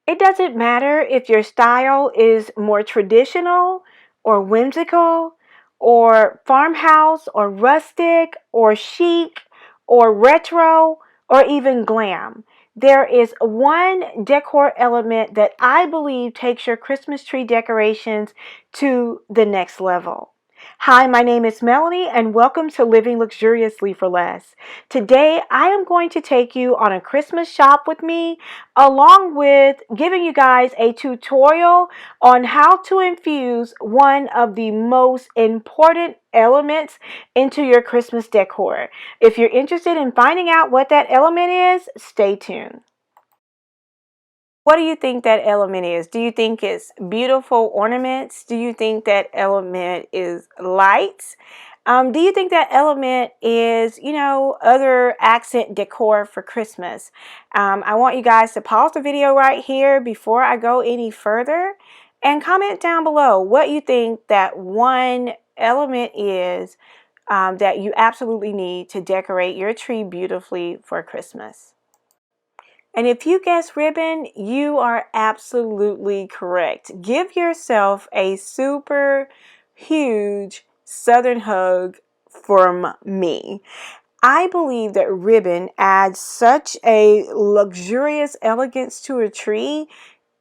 It doesn't matter if your style is more traditional or whimsical or farmhouse or rustic or chic or retro or even glam. There is one decor element that I believe takes your Christmas tree decorations to the next level. Hi, my name is Melanie, and welcome to Living Luxuriously for Less. Today, I am going to take you on a Christmas shop with me, along with giving you guys a tutorial on how to infuse one of the most important elements into your Christmas decor. If you're interested in finding out what that element is, stay tuned. What do you think that element is? Do you think it's beautiful ornaments? Do you think that element is lights? Do you think that element is, other accent decor for Christmas? I want you guys to pause the video right here before I go any further and comment down below what you think that one element is that you absolutely need to decorate your tree beautifully for Christmas. And if you guess ribbon, you are absolutely correct. Give yourself a super huge Southern hug from me. I believe that ribbon adds such a luxurious elegance to a tree.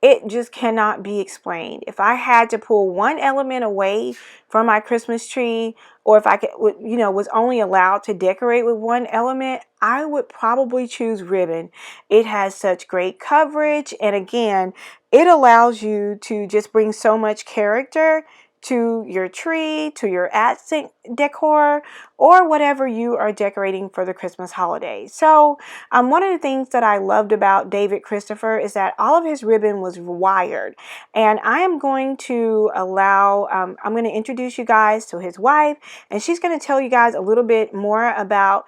It just cannot be explained. If I had to pull one element away from my Christmas tree, or if I could, was only allowed to decorate with one element, I would probably choose ribbon. It has such great coverage, and again, it allows you to just bring so much character to your tree, to your accent decor, or whatever you are decorating for the Christmas holidays. So one of the things that I loved about David Christopher is that all of his ribbon was wired. And I am going to I'm going to introduce you guys to his wife, and she's going to tell you guys a little bit more about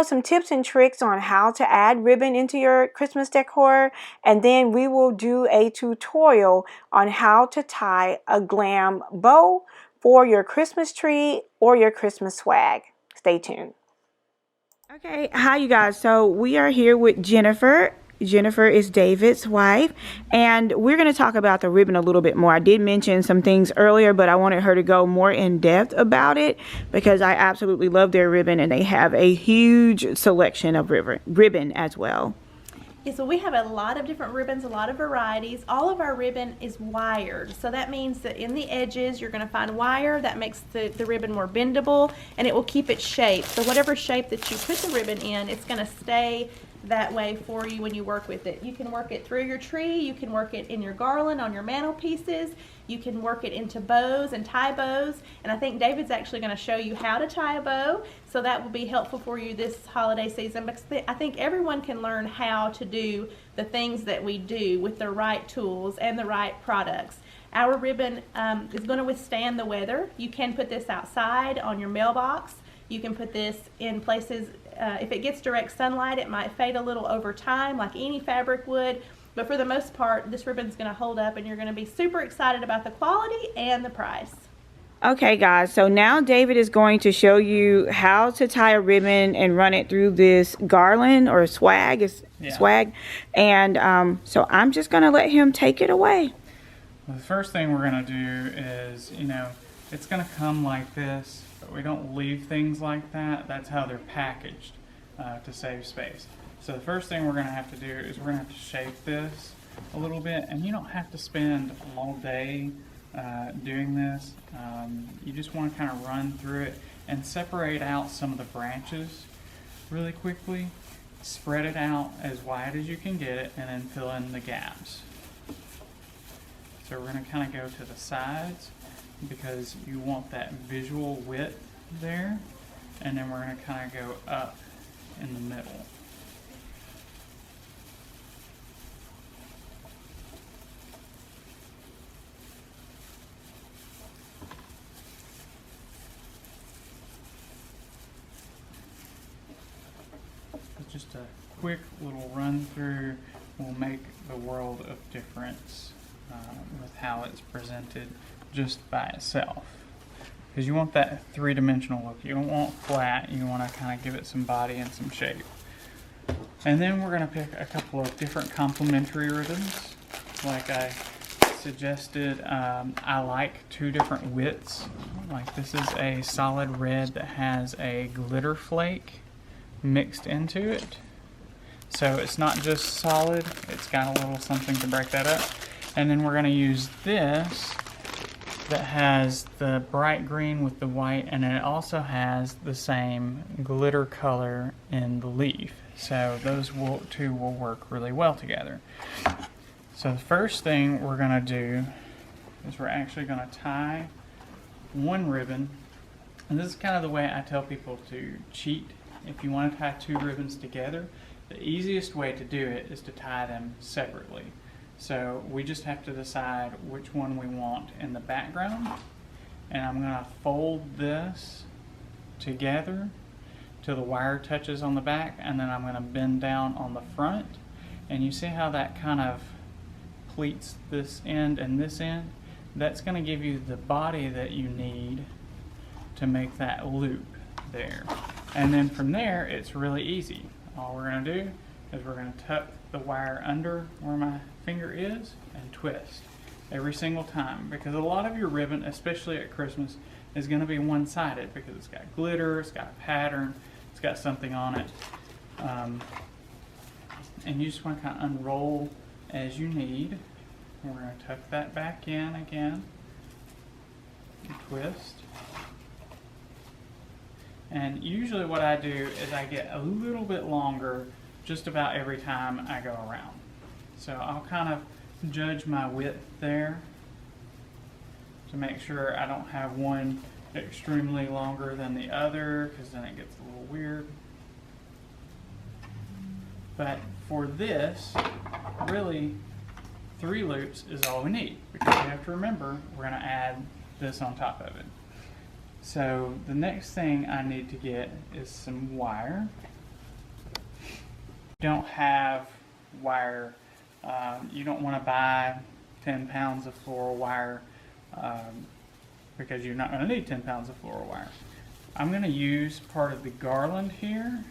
some tips and tricks on how to add ribbon into your Christmas decor. And then we will do a tutorial on how to tie a glam bow for your Christmas tree or your Christmas swag. Stay tuned. Okay, hi you guys. So we are here with Jennifer. Jennifer is David's wife, and we're going to talk about the ribbon a little bit more. I did mention some things earlier, but I wanted her to go more in depth about it because I absolutely love their ribbon, and they have a huge selection of ribbon as well. Yeah, so we have a lot of different ribbons, a lot of varieties. All of our ribbon is wired. So that means that in the edges, you're going to find wire that makes the ribbon more bendable, and it will keep its shape. So whatever shape that you put the ribbon in, it's going to stay that way for you when you work with it. You can work it through your tree, you can work it in your garland on your mantelpieces, you can work it into bows and tie bows, and I think David's actually going to show you how to tie a bow, so that will be helpful for you this holiday season, because I think everyone can learn how to do the things that we do with the right tools and the right products. Our ribbon is going to withstand the weather. You can put this outside on your mailbox. You can put this in places, if it gets direct sunlight, it might fade a little over time like any fabric would, but for the most part, this ribbon is going to hold up, and you're going to be super excited about the quality and the price. Okay guys, so now David is going to show you how to tie a ribbon and run it through this garland or swag, and so I'm just going to let him take it away. Well, the first thing we're going to do is, it's going to come like this, but we don't leave things like that. That's how they're packaged to save space. So the first thing we're going to have to do is we're going to have to shape this a little bit, and you don't have to spend all day doing this. You just want to kind of run through it and separate out some of the branches really quickly, spread it out as wide as you can get it, and then fill in the gaps. So we're going to kind of go to the sides because you want that visual width there, and then we're going to kind of go up in the middle. Just a quick little run through will make the world of difference with how it's presented just by itself. Because you want that three-dimensional look. You don't want flat. You want to kind of give it some body and some shape. And then we're going to pick a couple of different complementary ribbons. like I suggested. I like 2 different widths. Like this is a solid red that has a glitter flake mixed into it. So it's not just solid, it's got a little something to break that up. And then we're going to use this that has the bright green with the white, and it also has the same glitter color in the leaf. So those two will work really well together. So the first thing we're going to do is we're actually going to tie one ribbon. And this is kind of the way I tell people to cheat. If you want to tie 2 ribbons together, the easiest way to do it is to tie them separately. So we just have to decide which one we want in the background. And I'm going to fold this together till the wire touches on the back, and then I'm going to bend down on the front. And you see how that kind of pleats this end and this end? That's going to give you the body that you need to make that loop there. And then from there, it's really easy. All we're going to do is we're going to tuck the wire under where my finger is and twist every single time, because a lot of your ribbon, especially at Christmas, is going to be one-sided because it's got glitter, it's got a pattern, it's got something on it, and you just want to kind of unroll as you need. We're going to tuck that back in again and twist. And usually what I do is I get a little bit longer just about every time I go around. So I'll kind of judge my width there to make sure I don't have one extremely longer than the other, because then it gets a little weird. But for this, really 3 loops is all we need, because you have to remember we're going to add this on top of it. So the next thing I need to get is some wire. If you don't have wire, you don't want to buy 10 pounds of floral wire, because you're not going to need 10 pounds of floral wire. I'm going to use part of the garland here,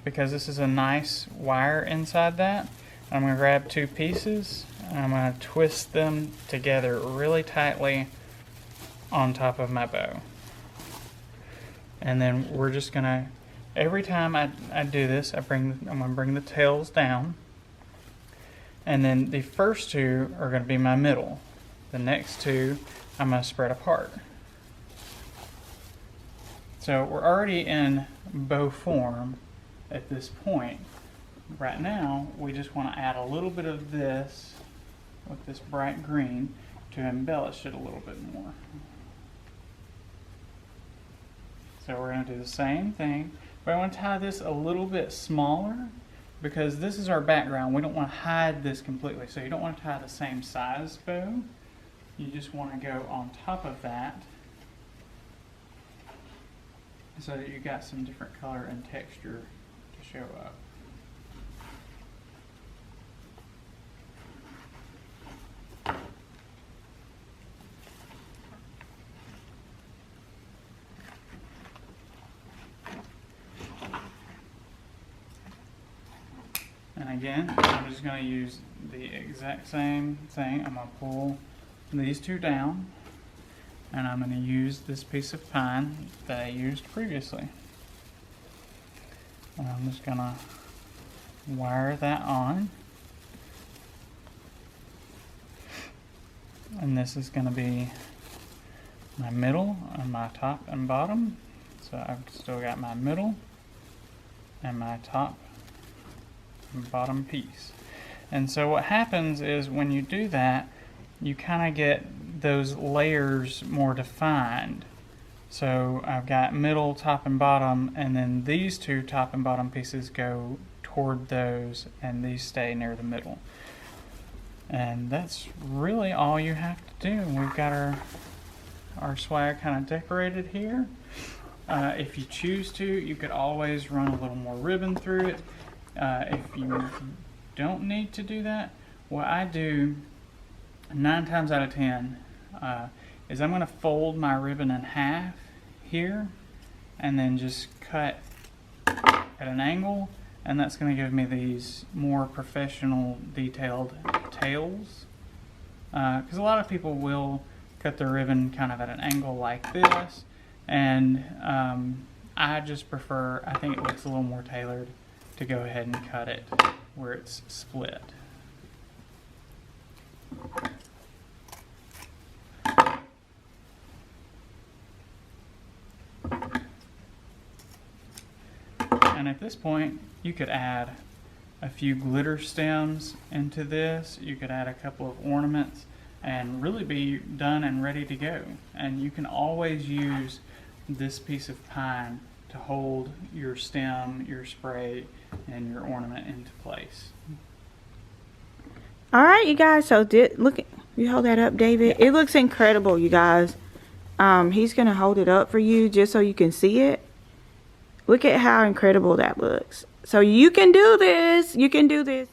because this is a nice wire inside that. I'm going to grab 2 pieces and I'm going to twist them together really tightly on top of my bow. And then we're just going to, every time I do this, I'm going to bring the tails down. And then the first 2 are going to be my middle. The next 2 I'm going to spread apart. So we're already in bow form at this point. Right now, we just want to add a little bit of this with this bright green to embellish it a little bit more. So we're going to do the same thing, but I want to tie this a little bit smaller because this is our background. We don't want to hide this completely, so you don't want to tie the same size bow. You just want to go on top of that so that you got some different color and texture to show up. And again, I'm just going to use the exact same thing. I'm going to pull these 2 down, and I'm going to use this piece of pine that I used previously. And I'm just going to wire that on. And this is going to be my middle and my top and bottom. So I've still got my middle and my top and bottom piece. And so what happens is when you do that, you kind of get those layers more defined. So I've got middle, top, and bottom, and then these 2 top and bottom pieces go toward those, and these stay near the middle. And that's really all you have to do. We've got our swag kind of decorated here. If you choose to, you could always run a little more ribbon through it. If you don't need to do that, what I do 9 times out of 10 is I'm going to fold my ribbon in half here and then just cut at an angle and that's going to give me these more professional detailed tails. Because a lot of people will cut their ribbon kind of at an angle like this, and I just prefer, I think it looks a little more tailored to go ahead and cut it where it's split. And at this point, you could add a few glitter stems into this. You could add a couple of ornaments and really be done and ready to go. And you can always use this piece of pine to hold your stem, your spray, and your ornament into place. All right, you guys, so look, you hold that up, David. Yeah. It looks incredible, you guys. He's gonna hold it up for you just so you can see it. Look at how incredible that looks. So you can do this. You can do this.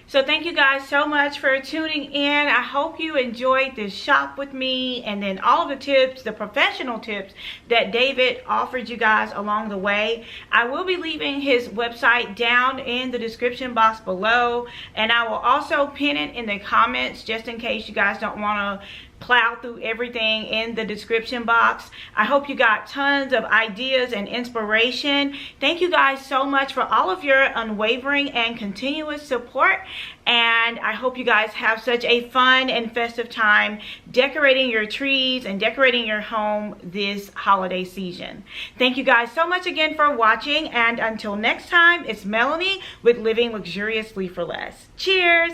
So thank you guys so much for tuning in. I hope you enjoyed this shop with me, and then all of the tips, the professional tips that David offered you guys along the way. I will be leaving his website down in the description box below, and I will also pin it in the comments just in case you guys don't want to plow through everything in the description box. I hope you got tons of ideas and inspiration. Thank you guys so much for all of your unwavering and continuous support, and I hope you guys have such a fun and festive time decorating your trees and decorating your home this holiday season. Thank you guys so much again for watching, and until next time, it's Melanie with Living Luxuriously for Less. Cheers!